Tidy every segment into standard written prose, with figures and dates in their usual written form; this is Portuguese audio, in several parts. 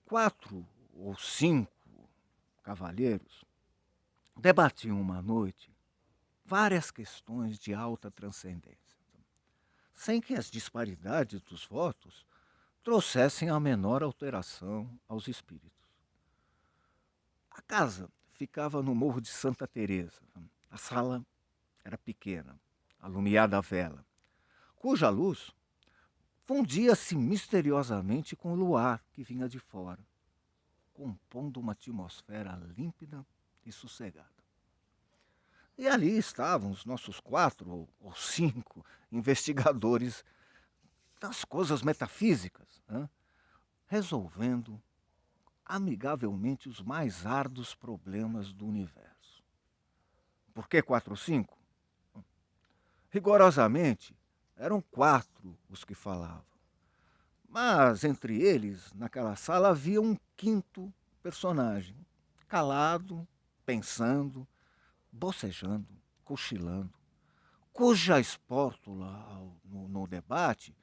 4 ou 5 cavalheiros debatiam uma noite várias questões de alta transcendência, sem que as disparidades dos votos trouxessem a menor alteração aos espíritos. A casa ficava no Morro de Santa Teresa. A sala era pequena, alumiada a vela, cuja luz fundia-se misteriosamente com o luar que vinha de fora, compondo uma atmosfera límpida e sossegada. E ali estavam os nossos 4 ou 5 investigadores das coisas metafísicas, né, resolvendo amigavelmente os mais árduos problemas do universo. Por que 4 ou 5? Rigorosamente, eram 4 os que falavam. Mas entre eles, naquela sala, havia um quinto personagem, calado, pensando, bocejando, cochilando, cuja espórtula no debate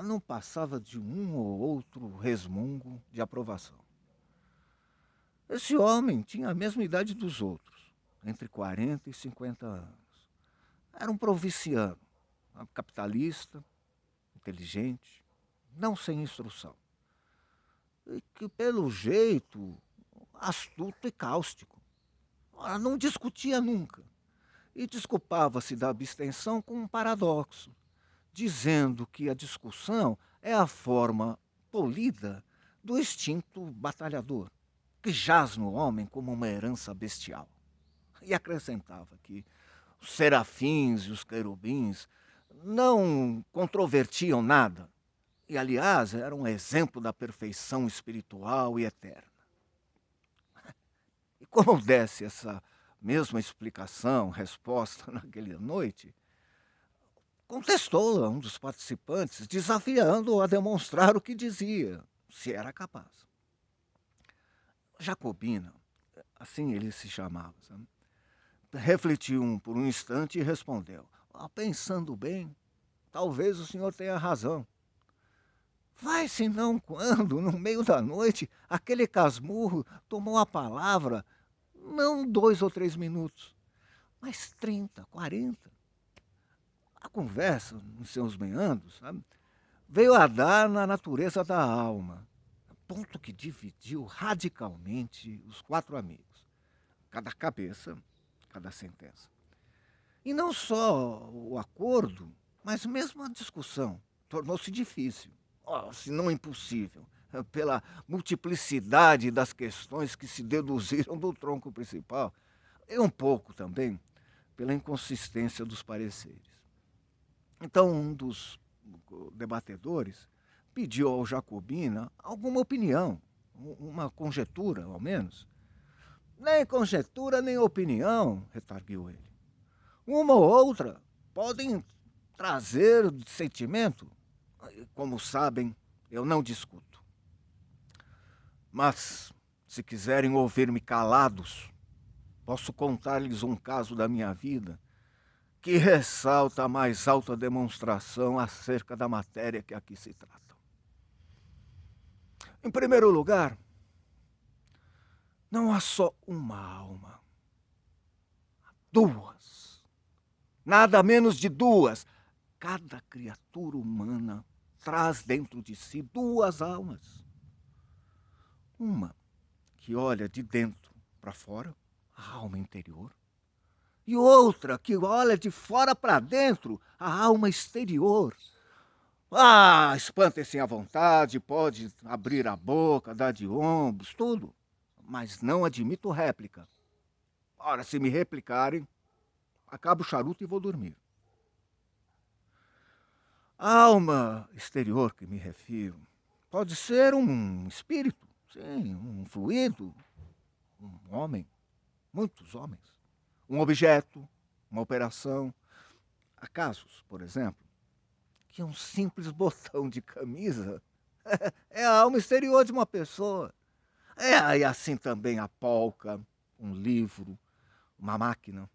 não passava de um ou outro resmungo de aprovação. Esse homem tinha a mesma idade dos outros, entre 40 e 50 anos. Era um provinciano, capitalista, inteligente, não sem instrução. E que, pelo jeito, astuto e cáustico. Ora, não discutia nunca. E desculpava-se da abstenção com um paradoxo, dizendo que a discussão é a forma polida do instinto batalhador, que jaz no homem como uma herança bestial. E acrescentava que os serafins e os querubins não controvertiam nada, e, aliás, eram um exemplo da perfeição espiritual e eterna. E como desse essa mesma explicação, resposta naquela noite, contestou-la um dos participantes, desafiando-o a demonstrar o que dizia, se era capaz. Jacobina, assim ele se chamava, sabe? Refletiu por um instante e respondeu: pensando bem, talvez o senhor tenha razão. Vai senão quando, no meio da noite, aquele casmurro tomou a palavra, não 2 ou 3 minutos, mas 30, 40. A conversa, nos seus meandros, sabe, veio a dar na natureza da alma, ponto que dividiu radicalmente os 4 amigos. Cada cabeça, cada sentença. E não só o acordo, mas mesmo a discussão tornou-se difícil, se não impossível, pela multiplicidade das questões que se deduziram do tronco principal, e um pouco também pela inconsistência dos pareceres. Então, um dos debatedores pediu ao Jacobina alguma opinião, uma conjetura, ao menos. Nem conjetura, nem opinião, retarguiu ele. Uma ou outra podem trazer sentimento. Como sabem, eu não discuto. Mas, se quiserem ouvir-me calados, posso contar-lhes um caso da minha vida que ressalta a mais alta demonstração acerca da matéria que aqui se trata. Em primeiro lugar, não há só uma alma. Há 2. Nada menos de 2. Cada criatura humana traz dentro de si 2 almas. Uma que olha de dentro para fora, a alma interior. E outra que olha de fora para dentro, a alma exterior. Espantem-se à vontade, pode abrir a boca, dar de ombros, tudo. Mas não admito réplica. Ora, se me replicarem, acabo o charuto e vou dormir. A alma exterior que me refiro pode ser um espírito, sim, um fluido, um homem, muitos homens, um objeto, uma operação. Há casos, por exemplo, que um simples botão de camisa é a alma exterior de uma pessoa. E assim também a polca, um livro, uma máquina,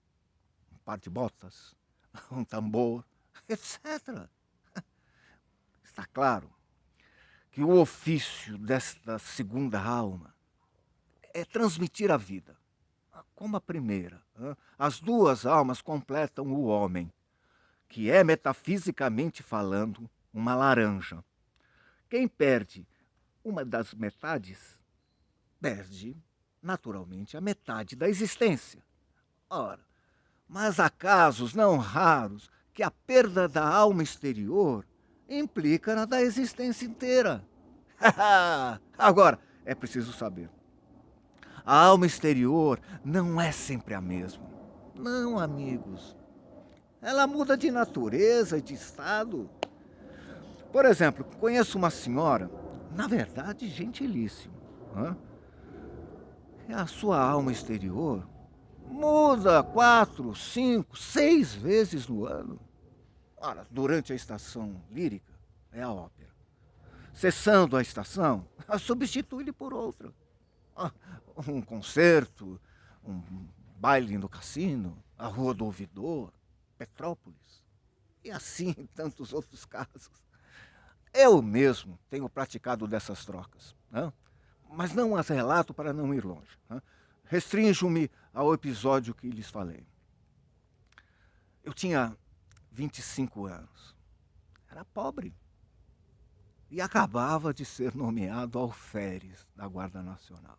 um par de botas, um tambor, etc. Está claro que o ofício desta segunda alma é transmitir a vida, como a primeira. As duas almas completam o homem, que é, metafisicamente falando, uma laranja. Quem perde uma das metades, perde, naturalmente, a metade da existência. Ora, mas há casos não raros que a perda da alma exterior implica na da existência inteira. Agora, é preciso saber. A alma exterior não é sempre a mesma. Não, amigos. Ela muda de natureza e de estado. Por exemplo, conheço uma senhora, na verdade, gentilíssima. A sua alma exterior muda 4, 5, 6 vezes no ano. Ora, durante a estação lírica, é a ópera. Cessando a estação, substitui-lhe por outra. Um concerto, um baile no cassino, a Rua do Ouvidor, Petrópolis. E assim em tantos outros casos. Eu mesmo tenho praticado dessas trocas, mas não as relato para não ir longe. Restrinjo-me ao episódio que lhes falei. Eu tinha 25 anos. Era pobre. E acabava de ser nomeado alferes da Guarda Nacional.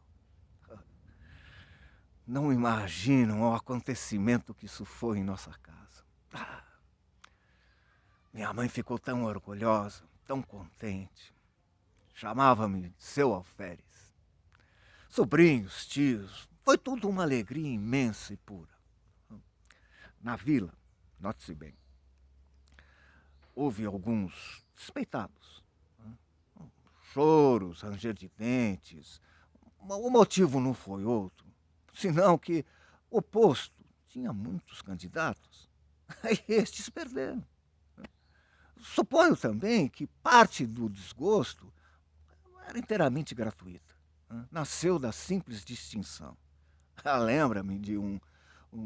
Não imaginam o acontecimento que isso foi em nossa casa. Minha mãe ficou tão orgulhosa, tão contente. Chamava-me de seu alferes. Sobrinhos, tios, foi tudo uma alegria imensa e pura. Na vila, note-se bem, houve alguns despeitados. Choros, ranger de dentes. O motivo não foi outro, senão que o posto tinha muitos candidatos. Aí estes perderam. Suponho também que parte do desgosto era inteiramente gratuita. Nasceu da simples distinção. Lembra-me de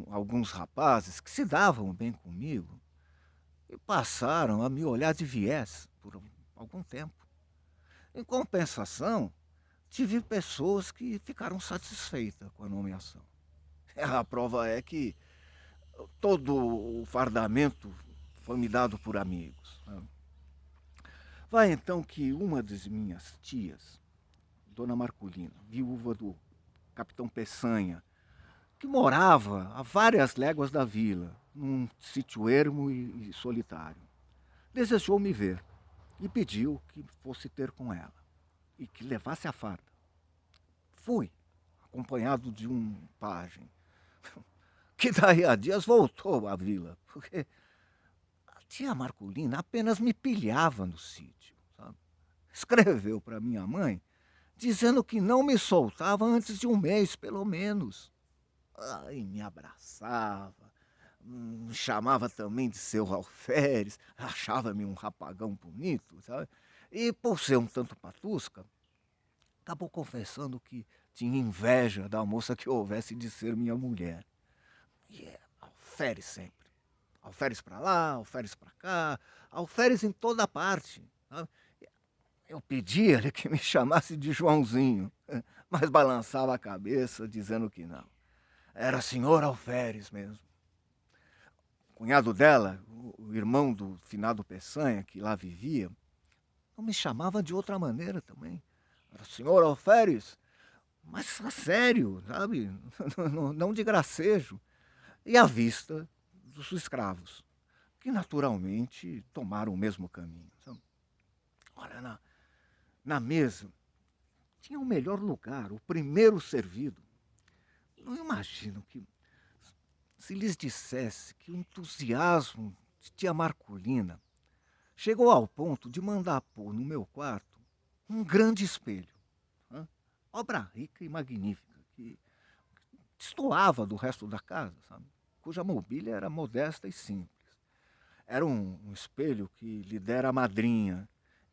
alguns rapazes que se davam bem comigo e passaram a me olhar de viés por algum tempo. Em compensação, tive pessoas que ficaram satisfeitas com a nomeação. A prova é que todo o fardamento foi me dado por amigos. Vai então que uma das minhas tias, Dona Marculina, viúva do capitão Peçanha, que morava a várias léguas da vila, num sítio ermo e solitário, desejou me ver e pediu que fosse ter com ela e que levasse a farda. Fui, acompanhado de um pajem, que daí a dias voltou à vila, porque a tia Marculina apenas me pilhava no sítio, sabe? Escreveu para minha mãe dizendo que não me soltava antes de um mês, pelo menos. Aí me abraçava, me chamava também de seu alferes, achava-me um rapagão bonito, sabe? E por ser um tanto patusca, acabou confessando que tinha inveja da moça que houvesse de ser minha mulher. E é alferes sempre. Alferes para lá, alferes para cá, alferes em toda parte. Sabe? Eu pedia-lhe que me chamasse de Joãozinho, mas balançava a cabeça dizendo que não. Era senhor alferes mesmo. O cunhado dela, o irmão do finado Peçanha, que lá vivia, não me chamava de outra maneira também. Era senhor alferes, mas a sério, sabe? Não de gracejo. E à vista dos escravos, que naturalmente tomaram o mesmo caminho. Sabe? Olha, na mesa tinha o melhor lugar, o primeiro servido. Não imagino que, se lhes dissesse que o entusiasmo de tia Marculina chegou ao ponto de mandar pôr no meu quarto um grande espelho, obra rica e magnífica, que destoava do resto da casa, sabe? Cuja mobília era modesta e simples. Era um espelho que lhe dera a madrinha,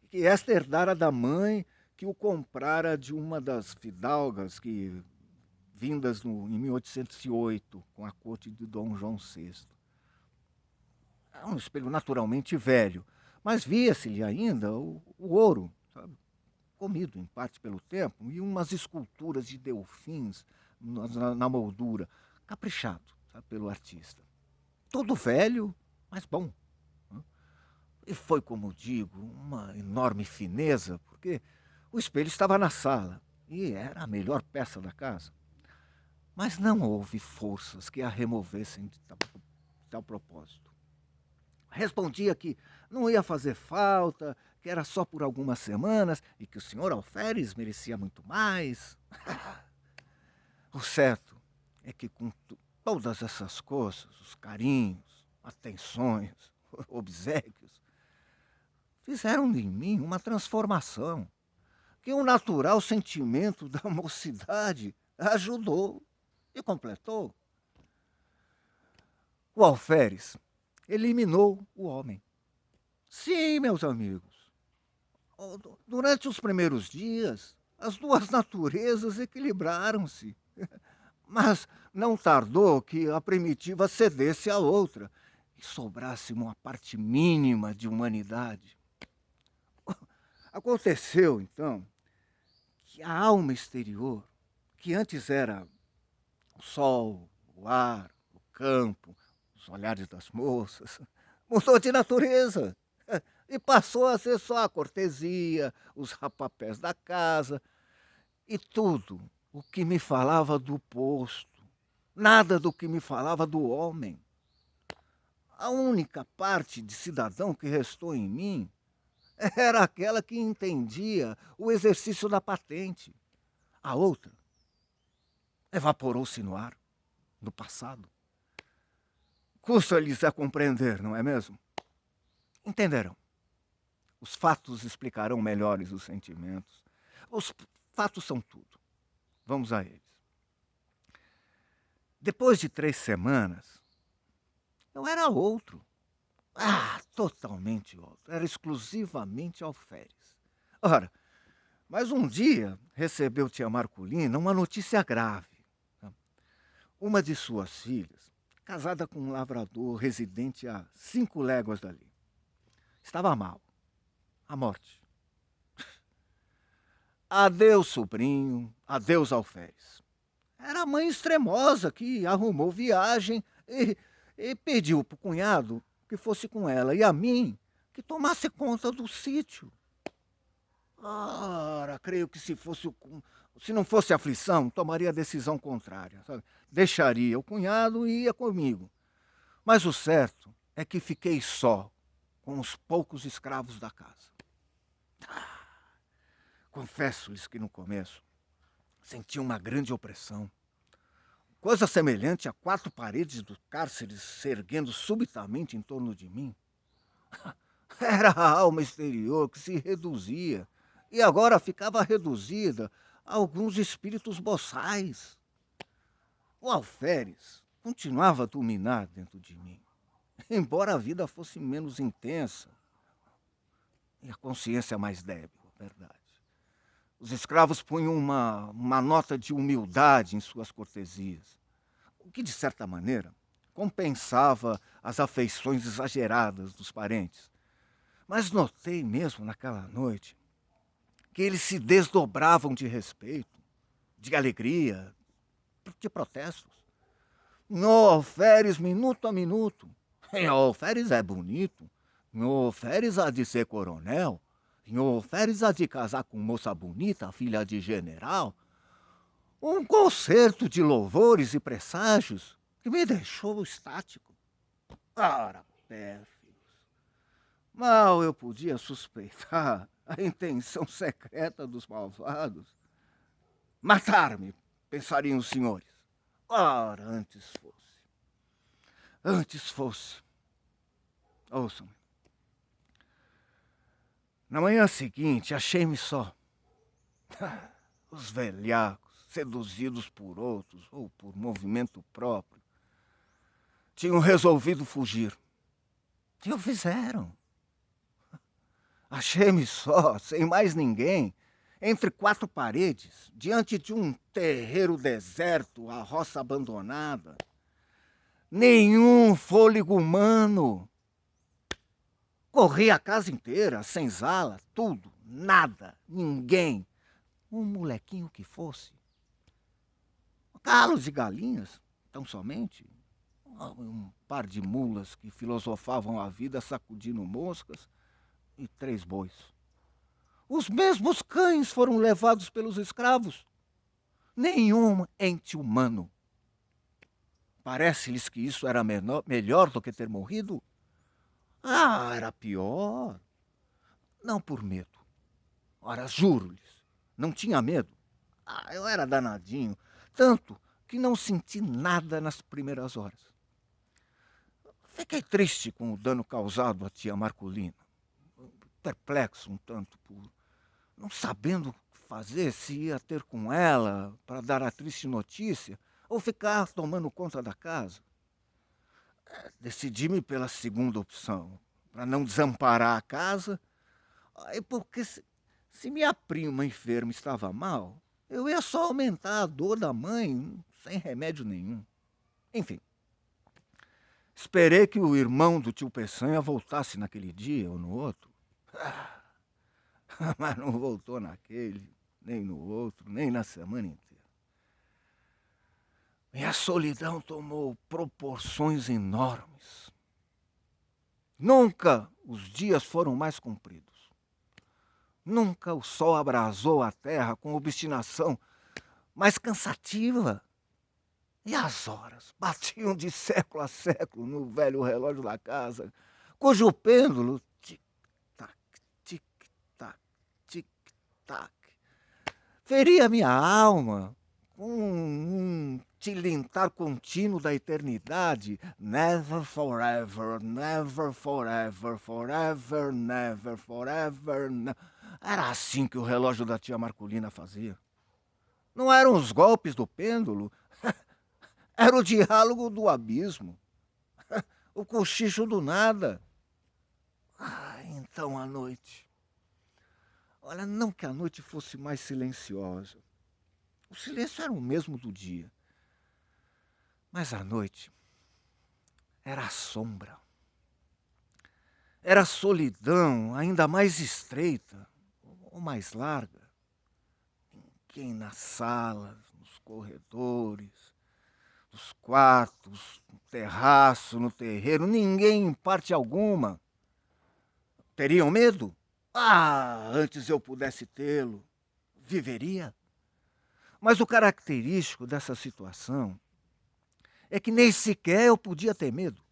que esta herdara da mãe, que o comprara de uma das fidalgas que vindas em 1808, com a corte de Dom João VI. É um espelho naturalmente velho, mas via-se-lhe ainda o ouro, sabe? comido em parte pelo tempo, e umas esculturas de delfins na moldura, caprichado, sabe, pelo artista. Tudo velho, mas bom. E foi, como digo, uma enorme fineza, porque o espelho estava na sala e era a melhor peça da casa. Mas não houve forças que a removessem de tal propósito. Respondia que não ia fazer falta, que era só por algumas semanas e que o senhor Alferes merecia muito mais. O certo é que com todas essas coisas, os carinhos, atenções, obséquios, fizeram de mim uma transformação que o natural sentimento da mocidade ajudou e completou. O Alferes eliminou o homem. Sim, meus amigos, durante os primeiros dias, as duas naturezas equilibraram-se. Mas não tardou que a primitiva cedesse à outra e sobrasse uma parte mínima de humanidade. Aconteceu, então, que a alma exterior, que antes era o sol, o ar, o campo, os olhares das moças, mudou de natureza e passou a ser só a cortesia, os rapapés da casa e tudo o que me falava do posto, nada do que me falava do homem. A única parte de cidadão que restou em mim era aquela que entendia o exercício da patente. A outra evaporou-se no ar, no passado. Custa-lhes a compreender, não é mesmo? Entenderão. Os fatos explicarão melhores os sentimentos. Os fatos são tudo. Vamos a eles. Depois de 3 semanas, eu era outro. Totalmente outro. Era exclusivamente Alferes. Ora, mas um dia recebeu tia Marculina uma notícia grave. Uma de suas filhas, casada com um lavrador residente a 5 léguas dali, estava mal. A morte. Adeus, sobrinho. Adeus, Alferes. Era a mãe extremosa que arrumou viagem e pediu para o cunhado que fosse com ela e a mim que tomasse conta do sítio. Ora, creio que se não fosse aflição, tomaria a decisão contrária. Sabe? Deixaria o cunhado e ia comigo. Mas o certo é que fiquei só com os poucos escravos da casa. Confesso-lhes que no começo senti uma grande opressão. Coisa semelhante a 4 paredes do cárcere se erguendo subitamente em torno de mim. Era a alma exterior que se reduzia e agora ficava reduzida a alguns espíritos boçais. O Alferes continuava a dominar dentro de mim, embora a vida fosse menos intensa e a consciência mais débil, verdade. Os escravos punham uma nota de humildade em suas cortesias, o que, de certa maneira, compensava as afeições exageradas dos parentes. Mas notei mesmo naquela noite que eles se desdobravam de respeito, de alegria, de protestos. No Alferes, minuto a minuto. O Alferes é bonito. No Alferes há de ser coronel. O Alferes há de casar com moça bonita, filha de general. Um concerto de louvores e presságios que me deixou estático. Ora, pérfidos. Mal eu podia suspeitar a intenção secreta dos malvados. Matar-me, pensariam os senhores. Ora, antes fosse. Antes fosse. Ouçam-me. Na manhã seguinte, achei-me só. Os velhacos, seduzidos por outros ou por movimento próprio, tinham resolvido fugir. E o fizeram. Achei-me só, sem mais ninguém, entre 4 paredes, diante de um terreiro deserto, a roça abandonada. Nenhum fôlego humano. Corri a casa inteira, a senzala, tudo. nada, ninguém. Um molequinho que fosse. Galos e galinhas, tão somente. Um par de mulas que filosofavam a vida sacudindo moscas e 3 bois. Os mesmos cães foram levados pelos escravos. Nenhum ente humano. Parece-lhes que isso era melhor do que ter morrido? Ah, era pior. Não por medo. Ora, juro-lhes, não tinha medo. Ah, eu era danadinho, tanto que não senti nada nas primeiras horas. Fiquei triste com o dano causado à tia Marcolina, perplexo um tanto por não sabendo o que fazer, se ia ter com ela para dar a triste notícia ou ficar tomando conta da casa. Decidi-me pela segunda opção, para não desamparar a casa, porque se minha prima enferma estava mal, eu ia só aumentar a dor da mãe sem remédio nenhum. Enfim, esperei que o irmão do tio Peçanha voltasse naquele dia ou no outro. Mas não voltou naquele, nem no outro, nem na semana inteira. Minha solidão tomou proporções enormes. Nunca os dias foram mais compridos. Nunca o sol abrasou a terra com obstinação mais cansativa. E as horas batiam de século a século no velho relógio da casa, cujo pêndulo tic-tac, tic-tac, tic-tac, feria minha alma com um tilintar contínuo da eternidade. Never forever, never forever, forever, never forever. Era assim que o relógio da tia Marcolina fazia. Não eram os golpes do pêndulo, era o diálogo do abismo, o cochicho do nada. Então a noite. Olha, não que a noite fosse mais silenciosa. O silêncio era o mesmo do dia. Mas a noite era a sombra. Era a solidão ainda mais estreita ou mais larga. Ninguém nas salas, nos corredores, nos quartos, no terraço, no terreiro, ninguém em parte alguma. Teriam medo? Antes eu pudesse tê-lo, viveria. Mas o característico dessa situação é que nem sequer eu podia ter medo.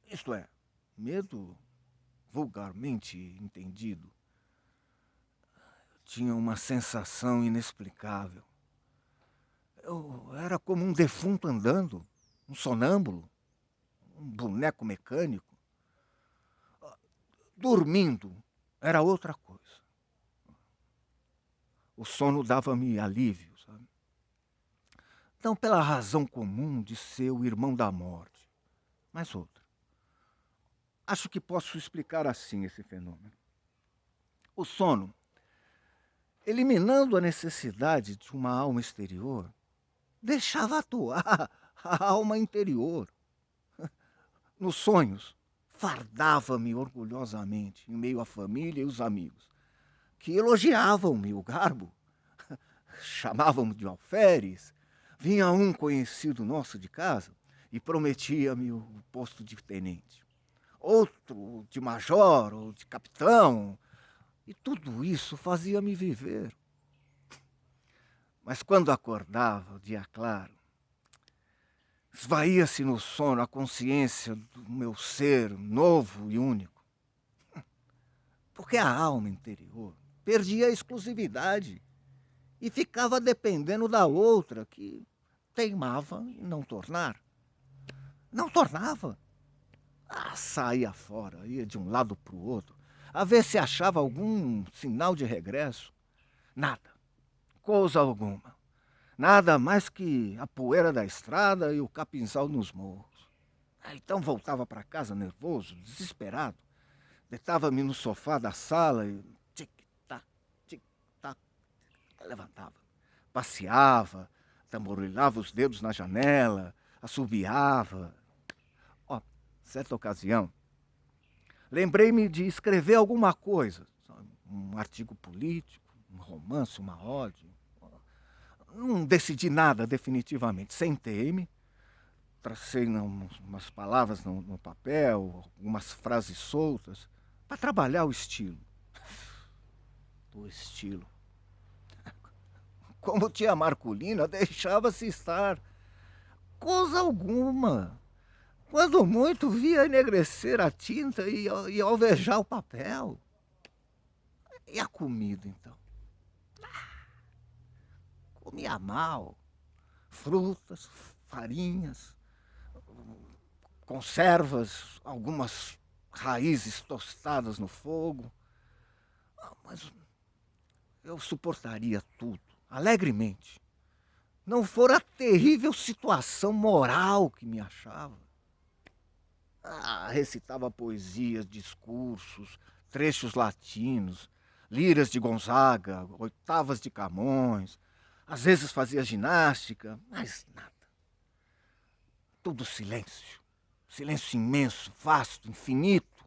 Isto é, medo vulgarmente entendido. Tinha uma sensação inexplicável. Eu era como um defunto andando, um sonâmbulo, um boneco mecânico. Dormindo era outra coisa. O sono dava-me alívio, sabe? Não pela razão comum de ser o irmão da morte, mas outra. Acho que posso explicar assim esse fenômeno. O sono, eliminando a necessidade de uma alma exterior, deixava atuar a alma interior. Nos sonhos, fardava-me orgulhosamente em meio à família e os amigos, que elogiavam-me o garbo, chamavam-me de alferes. Vinha um conhecido nosso de casa e prometia-me o posto de tenente, outro de major ou de capitão, e tudo isso fazia-me viver. Mas quando acordava, o dia claro, esvaía-se no sono a consciência do meu ser novo e único. Porque a alma interior perdia a exclusividade e ficava dependendo da outra, que teimava em não tornar. Não tornava. Saía fora, ia de um lado para o outro, a ver se achava algum sinal de regresso. Nada, coisa alguma. Nada mais que a poeira da estrada e o capinzal nos morros. Então voltava para casa nervoso, desesperado. Deitava-me no sofá da sala e tic-tac, tic-tac, levantava. Passeava, tamborilava os dedos na janela, assobiava. Certa ocasião, lembrei-me de escrever alguma coisa, sabe? um artigo político, um romance, uma ode. Não decidi nada definitivamente. Sentei-me, tracei umas palavras no papel, algumas frases soltas, para trabalhar o estilo. O estilo. Como tia Marculina, deixava-se estar. Coisa alguma. Quando muito, via enegrecer a tinta e alvejar o papel. E a comida, então? Comia mal. Frutas, farinhas, conservas, algumas raízes tostadas no fogo. Mas eu suportaria tudo, alegremente. Não fora a terrível situação moral que me achava. Recitava poesias, discursos, trechos latinos, liras de Gonzaga, oitavas de Camões. Às vezes fazia ginástica, mas nada. Tudo silêncio. Silêncio imenso, vasto, infinito.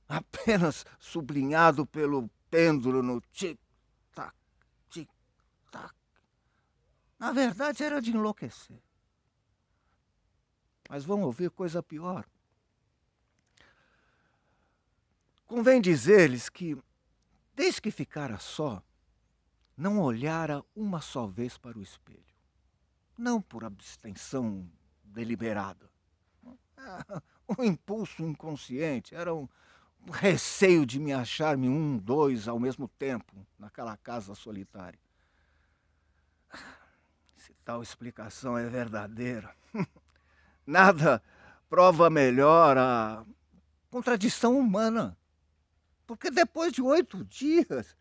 Apenas sublinhado pelo pêndulo no tic-tac, tic-tac. Na verdade, era de enlouquecer. Mas vão ouvir coisa pior. Convém dizer-lhes que, desde que ficara só, não olhara uma só vez para o espelho. Não por abstenção deliberada. Um impulso inconsciente, era um receio de me achar-me dois ao mesmo tempo naquela casa solitária. Se tal explicação é verdadeira, nada prova melhor a contradição humana. Porque depois de 8 dias,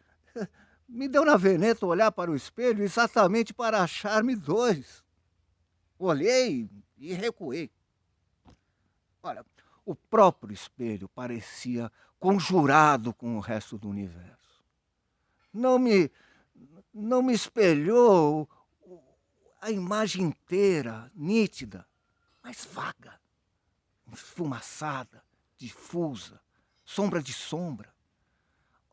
me deu na veneta olhar para o espelho exatamente para achar-me dois. Olhei e recuei. Olha, o próprio espelho parecia conjurado com o resto do universo. Não me espelhou a imagem inteira, nítida, mas vaga, esfumaçada, difusa, sombra de sombra.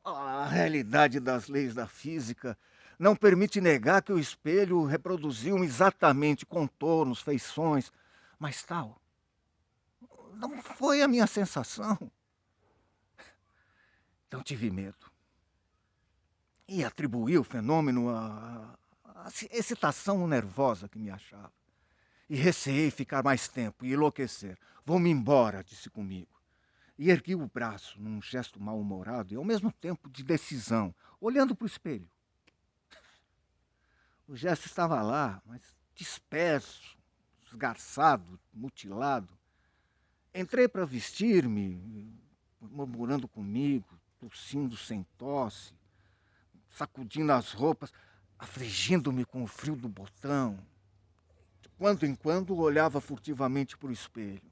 A realidade das leis da física não permite negar que o espelho reproduziu exatamente contornos, feições, mas tal não foi a minha sensação. Então tive medo. E atribuí o fenômeno à excitação nervosa que me achava. E receei ficar mais tempo e enlouquecer. Vou-me embora, disse comigo. E ergui o braço num gesto mal-humorado e ao mesmo tempo de decisão, olhando para o espelho. O gesto estava lá, mas disperso, esgarçado, mutilado. Entrei para vestir-me, murmurando comigo, tossindo sem tosse, sacudindo as roupas, afligindo-me com o frio do botão. De quando em quando olhava furtivamente para o espelho.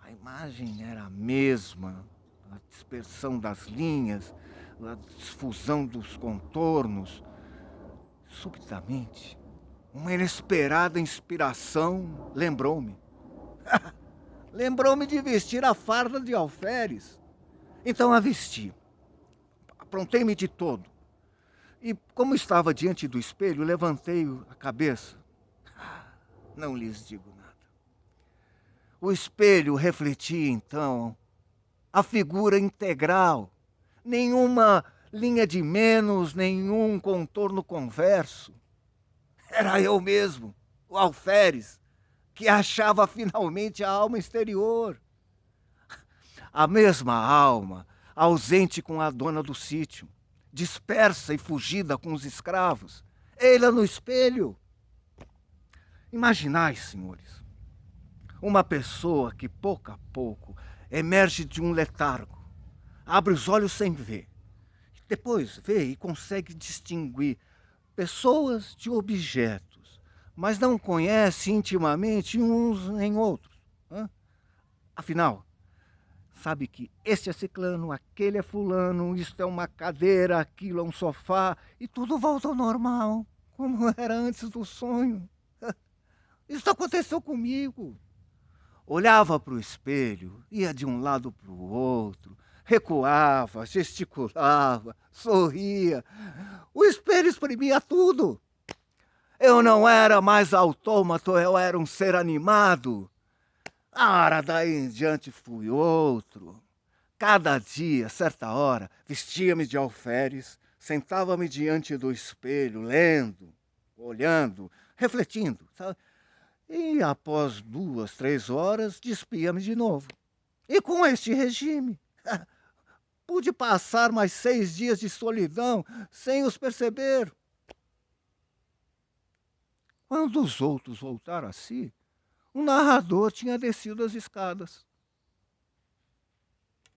A imagem era a mesma, a dispersão das linhas, a difusão dos contornos. Subitamente, uma inesperada inspiração lembrou-me. Lembrou-me de vestir a farda de alferes. Então a vesti. Aprontei-me de todo. E, como estava diante do espelho, levantei a cabeça. Não lhes digo nada. O espelho refletia, então, a figura integral. Nenhuma linha de menos, nenhum contorno converso. Era eu mesmo, o alferes, que achava finalmente a alma exterior. A mesma alma, ausente com a dona do sítio, dispersa e fugida com os escravos. Ela no espelho. Imaginai, senhores, uma pessoa que pouco a pouco emerge de um letargo, abre os olhos sem ver, depois vê e consegue distinguir pessoas de objetos, mas não conhece intimamente uns nem outros. Afinal, sabe que este é ciclano, aquele é fulano, isto é uma cadeira, aquilo é um sofá, e tudo volta ao normal, como era antes do sonho. Isso aconteceu comigo. Olhava para o espelho, ia de um lado para o outro, Recuava, gesticulava, sorria. O espelho exprimia tudo. Eu não era mais autômato, eu era um ser animado. Ah, daí em diante fui outro. Cada dia, certa hora, vestia-me de alferes, sentava-me diante do espelho, lendo, olhando, refletindo, sabe? E após 2, 3 horas, despia-me de novo. E com este regime, pude passar mais 6 dias de solidão sem os perceber. Quando os outros voltaram a si, o narrador tinha descido as escadas.